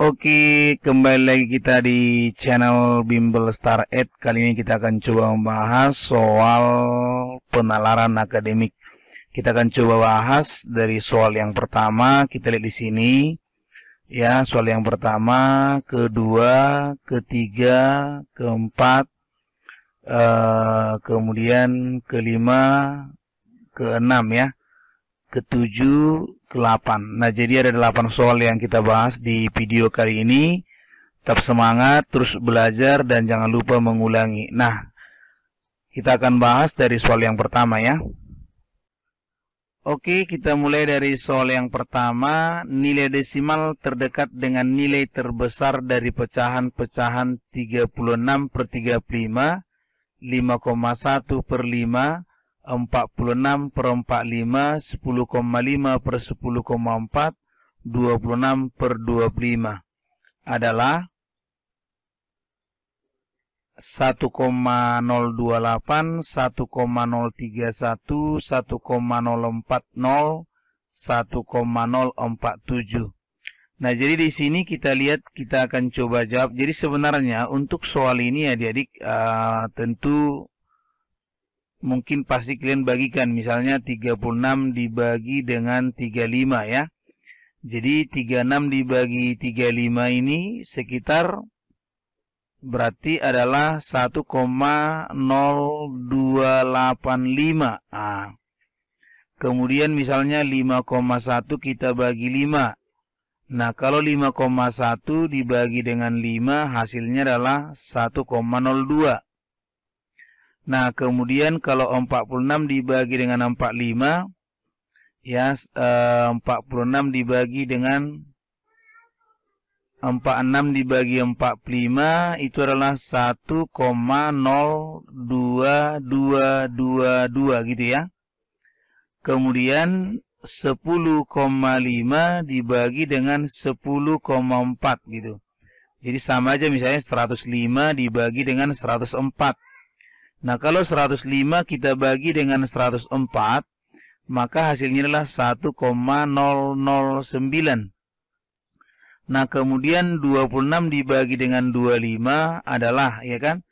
Oke, kembali lagi kita di channel Bimbel Star 8. Kali ini kita akan coba membahas soal penalaran akademik. Kita akan coba bahas dari soal yang pertama. Kita lihat di sini, ya, soal yang pertama, kedua, ketiga, keempat, kemudian kelima, keenam, ya, ketujuh, ke-8. Nah, jadi ada 8 soal yang kita bahas di video kali ini. Tetap semangat, terus belajar, dan jangan lupa mengulangi. Nah, kita akan bahas dari soal yang pertama, ya. Oke, kita mulai dari soal yang pertama. Nilai desimal terdekat dengan nilai terbesar dari pecahan-pecahan 36/35, 5,1/5, 46/45, 10,5/10,4, 26/25 adalah 1,028, 1,031, 1,040, 1,047. Nah, jadi di sini kita lihat, kita akan coba jawab. Jadi sebenarnya untuk soal ini adik-adik tentu mungkin pasti kalian bagikan, misalnya 36 dibagi dengan 35, ya. Jadi 36 dibagi 35 ini sekitar berarti adalah 1,0285. Nah, kemudian misalnya 5,1 kita bagi 5. Nah, kalau 5,1 dibagi dengan 5 hasilnya adalah 1,02. Nah, kemudian kalau 46 dibagi dengan 45, ya, 46 dibagi dengan 46 dibagi 45 itu adalah 1,02222 gitu, ya. Kemudian 10,5 dibagi dengan 10,4 gitu. Jadi sama aja, misalnya 105 dibagi dengan 104. Nah, kalau 105 kita bagi dengan 104, maka hasilnya adalah 1,009. Nah, kemudian 26 dibagi dengan 25 adalah, ya kan?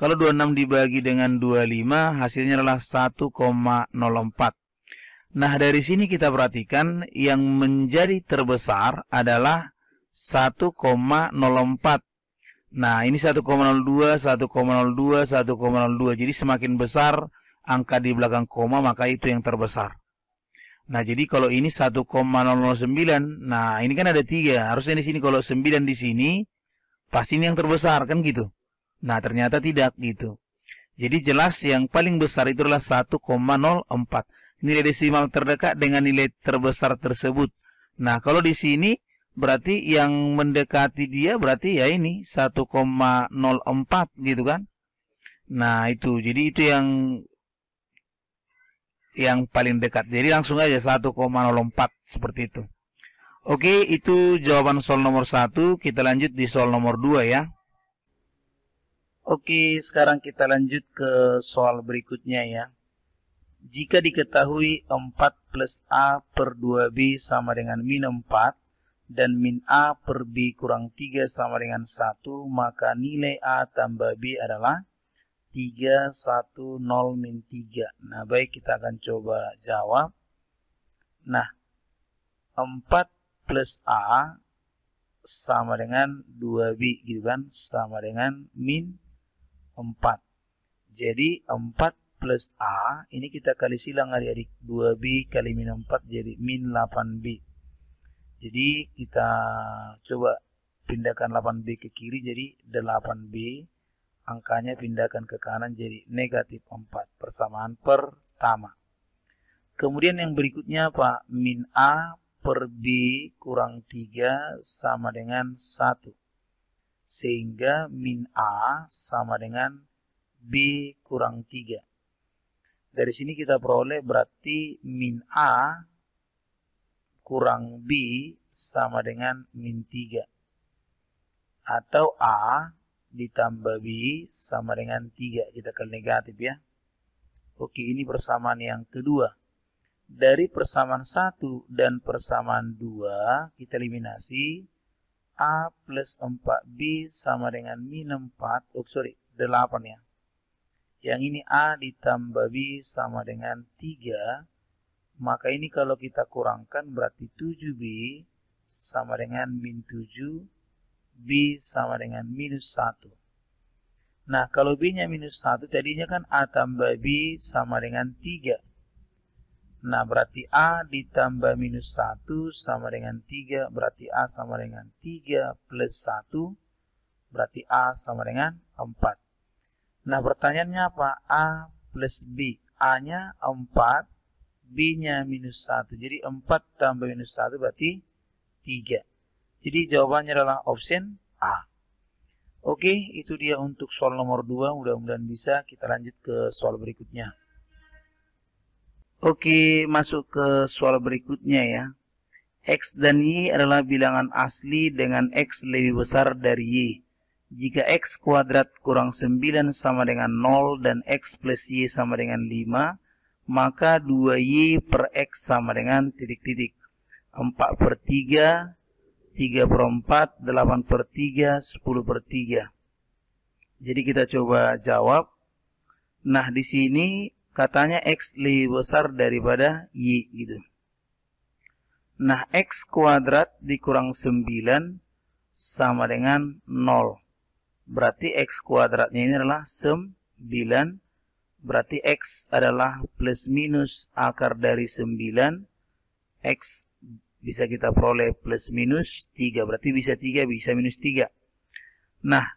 Kalau 26 dibagi dengan 25, hasilnya adalah 1,04. Nah, dari sini kita perhatikan yang menjadi terbesar adalah 1,04. Nah, ini 1,02, 1,02, 1,02. Jadi semakin besar angka di belakang koma, maka itu yang terbesar. Nah, jadi kalau ini 1,009, nah ini kan ada 3. Harusnya di sini kalau 9 di sini, pasti ini yang terbesar, kan gitu. Nah, ternyata tidak gitu. Jadi jelas yang paling besar itu adalah 1,04. Nilai desimal terdekat dengan nilai terbesar tersebut. Nah, kalau di sini berarti yang mendekati dia berarti ya ini 1,04 gitu kan. Nah, itu. Jadi itu yang paling dekat. Jadi langsung aja 1,04 seperti itu. Oke, itu jawaban soal nomor 1. Kita lanjut di soal nomor 2, ya. Oke, sekarang kita lanjut ke soal berikutnya, ya. Jika diketahui 4 plus A per 2B sama dengan min 4 dan min A per B kurang 3 sama dengan 1, maka nilai A tambah B adalah 3, 1, 0, min 3. Nah, baik, kita akan coba jawab. Nah, 4 plus A sama dengan 2B gitu kan, sama dengan min 4. Jadi 4 plus A ini kita kali silang adik-adik, 2B kali min 4 jadi min 8B. Jadi kita coba pindahkan 8B ke kiri jadi 8B. Angkanya pindahkan ke kanan jadi negatif 4. Persamaan pertama. Kemudian yang berikutnya apa? Min A per B kurang 3 sama dengan 1. Sehingga min A sama dengan B kurang 3. Dari sini kita peroleh berarti min A kurang B sama dengan min 3. Atau A ditambah B sama dengan 3. Kita kali negatif, ya. Oke, ini persamaan yang kedua. Dari persamaan 1 dan persamaan 2 kita eliminasi. A plus 4B sama dengan min 4. 8 ya. Yang ini A ditambah B sama dengan 3. Maka ini kalau kita kurangkan berarti 7B sama dengan min 7. B sama dengan minus 1. Nah, kalau B-nya minus 1, tadinya kan A tambah B sama dengan 3. Nah, berarti A ditambah minus 1 sama dengan 3. Berarti A sama dengan 3 plus 1. Berarti A sama dengan 4. Nah, pertanyaannya apa? A plus B. A-nya 4, B-nya minus 1. Jadi 4 tambah minus 1 berarti 3. Jadi jawabannya adalah option A. Oke, itu dia untuk soal nomor 2. Mudah-mudahan bisa. Kita lanjut ke soal berikutnya. Oke, masuk ke soal berikutnya ya. X dan Y adalah bilangan asli dengan X lebih besar dari Y. Jika X kuadrat kurang 9 sama dengan 0 dan X plus Y sama dengan 5, maka 2Y per X sama dengan titik-titik. 4/3, 3/4, 8/3, 10/3. Jadi kita coba jawab. Nah, di sini katanya X lebih besar daripada Y gitu. Nah, X kuadrat dikurang 9 sama dengan 0. Berarti X kuadratnya ini adalah 9. Berarti X adalah plus minus akar dari 9. X bisa kita peroleh plus minus 3. Berarti bisa 3, bisa minus 3. Nah,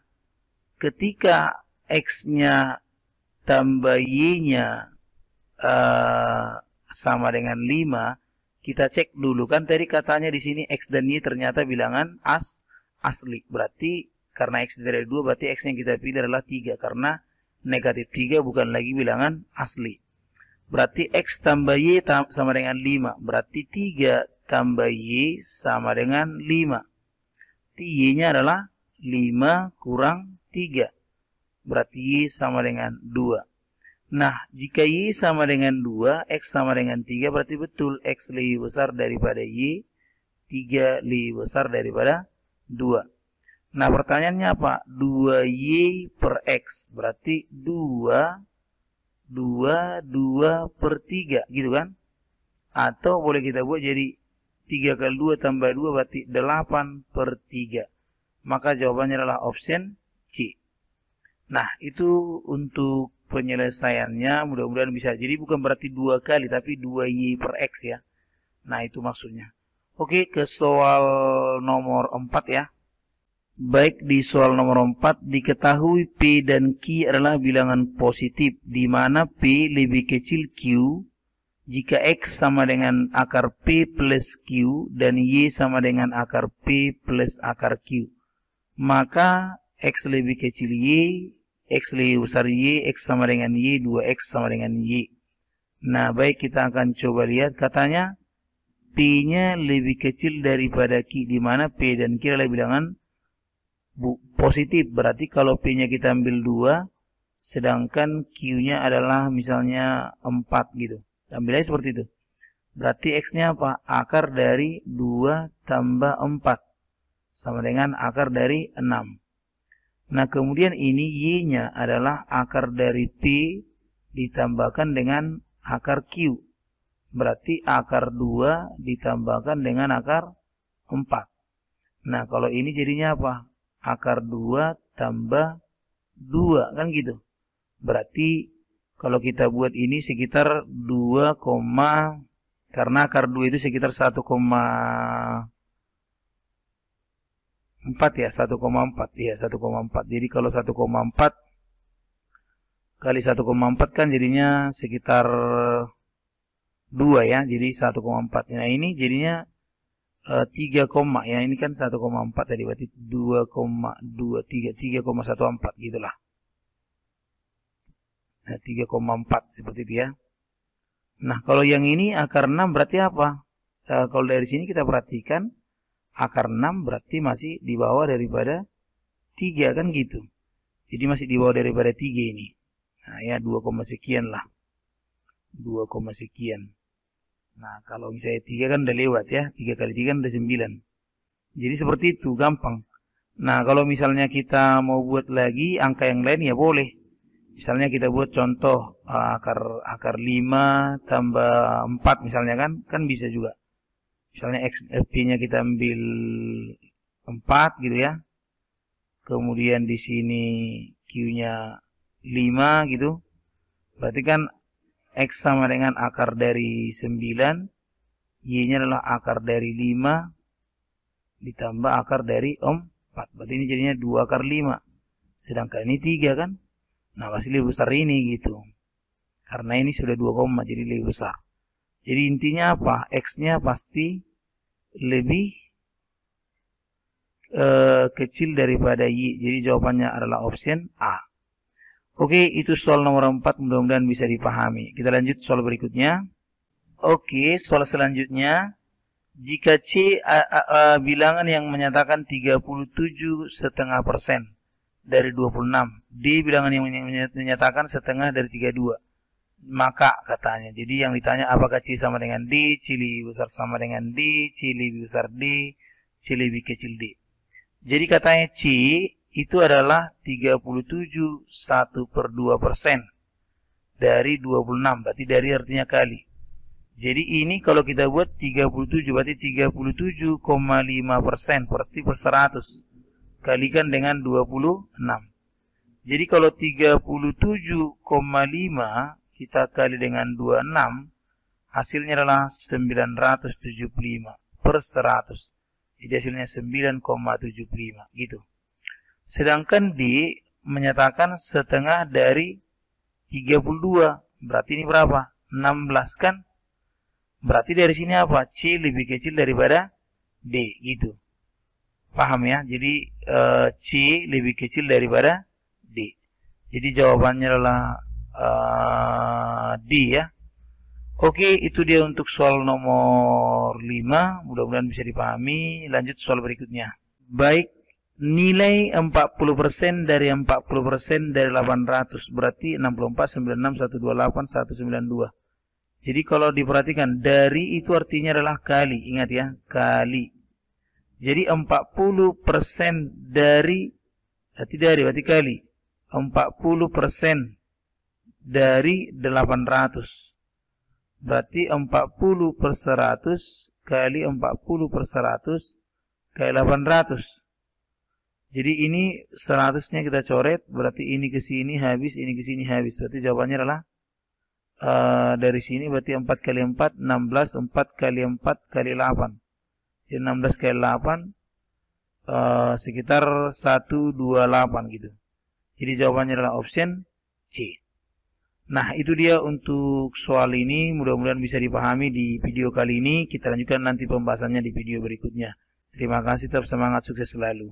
ketika X-nya tambah Y-nya sama dengan 5, kita cek dulu. Kan tadi katanya di sini X dan Y ternyata bilangan asli. Berarti karena X dari 2, berarti X yang kita pilih adalah 3. Karena negatif 3 bukan lagi bilangan asli. Berarti X tambah Y sama dengan 5. Berarti 3 tambah Y sama dengan 5. Y-nya adalah 5 kurang 3. Berarti Y sama dengan 2. Nah, jika Y sama dengan 2, X sama dengan 3, berarti betul X lebih besar daripada Y. 3 lebih besar daripada 2. Nah, pertanyaannya apa? 2Y per X. Berarti 2 per 3. Gitu kan? Atau boleh kita buat jadi 3 kali 2 tambah 2 berarti 8/3. Maka jawabannya adalah option C. Nah, itu untuk penyelesaiannya. Mudah-mudahan bisa. Jadi bukan berarti 2 kali, tapi 2Y per X ya. Nah, itu maksudnya. Oke, ke soal nomor 4 ya. Baik, di soal nomor 4 diketahui P dan Q adalah bilangan positif, di mana P lebih kecil Q jika X sama dengan akar P plus Q dan Y sama dengan akar P plus akar Q. Maka X lebih kecil Y, X lebih besar Y, X sama dengan Y, 2X sama dengan Y. Nah, baik, kita akan coba lihat. Katanya P-nya lebih kecil daripada Q, di mana P dan Q adalah bilangan positif. Berarti kalau P-nya kita ambil 2, sedangkan Q-nya adalah misalnya 4 gitu. Ambil aja seperti itu. Berarti X-nya apa? Akar dari 2 tambah 4. Sama dengan akar dari 6. Nah, kemudian ini Y-nya adalah akar dari P ditambahkan dengan akar Q. Berarti akar 2 ditambahkan dengan akar 4. Nah, kalau ini jadinya apa? Akar 2 tambah 2. Kan gitu. Berarti kalau kita buat ini sekitar 2, karena akar 2 itu sekitar 1,4 ya, 1,4 ya, 1,4. Jadi kalau 1,4 kali 1,4 kan jadinya sekitar 2 ya, jadi 1,4. Nah, ini jadinya 3, ya, ini kan 1,4 tadi, berarti 2,23, 3,14 gitulah. Nah, 3,4 seperti itu ya. Nah, kalau yang ini akar 6 berarti apa? Kalau dari sini kita perhatikan, akar 6 berarti masih di bawah daripada 3 kan gitu. Jadi masih di bawah daripada 3 ini. Nah, ya 2, sekian lah. 2, sekian. Nah, kalau misalnya 3 kan udah lewat ya. 3 kali 3 kan udah 9. Jadi seperti itu, gampang. Nah, kalau misalnya kita mau buat lagi angka yang lain ya boleh. Misalnya kita buat contoh akar 5 tambah 4 misalnya kan bisa juga. Misalnya P-nya kita ambil 4 gitu ya. Kemudian di sini Q-nya 5 gitu. Berarti kan X sama dengan akar dari 9, Y-nya adalah akar dari 5 ditambah akar dari 4. Berarti ini jadinya 2 akar 5. Sedangkan ini 3 kan? Nah, pasti lebih besar ini gitu. Karena ini sudah 2 koma, jadi lebih besar. Jadi intinya apa? X-nya pasti lebih kecil daripada Y. Jadi jawabannya adalah option A. Oke, itu soal nomor 4. Mudah-mudahan bisa dipahami. Kita lanjut soal berikutnya. Oke, soal selanjutnya. Jika C bilangan yang menyatakan 37,5% dari 26, D bilangan yang menyatakan setengah dari 32, maka katanya, jadi yang ditanya apakah C sama dengan D, C lebih besar sama dengan D, C lebih besar D, C lebih kecil D. Jadi katanya C itu adalah 37,1/2% dari 26, berarti dari artinya kali. Jadi ini kalau kita buat 37 berarti 37,5% berarti per 100 kalikan dengan 26. Jadi kalau 37,5 kita kali dengan 26 hasilnya adalah 975 per 100. Jadi hasilnya 9,75 gitu. Sedangkan D menyatakan setengah dari 32. Berarti ini berapa? 16 kan? Berarti dari sini apa? C lebih kecil daripada D gitu. Paham ya? Jadi C lebih kecil daripada D. Jadi jawabannya adalah D ya. Oke, itu dia untuk soal nomor 5. Mudah-mudahan bisa dipahami. Lanjut soal berikutnya. Baik, nilai 40% dari 40% dari 800 berarti 64, 96, 128, 192. Jadi kalau diperhatikan, dari itu artinya adalah kali. Ingat ya, kali. Jadi 40% dari, berarti kali. 40% dari 800. Berarti 40 per 100 kali 40 per 100 kali 800. Jadi ini 100-nya kita coret, berarti ini ke sini habis, ini ke sini habis. Berarti jawabannya adalah dari sini berarti 4 kali 4, 16, 4 kali 4 kali 8. Jadi 16 kali 8 sekitar 128 gitu. Jadi jawabannya adalah option C. Nah, itu dia untuk soal ini. Mudah-mudahan bisa dipahami di video kali ini. Kita lanjutkan nanti pembahasannya di video berikutnya. Terima kasih, tetap semangat, sukses selalu.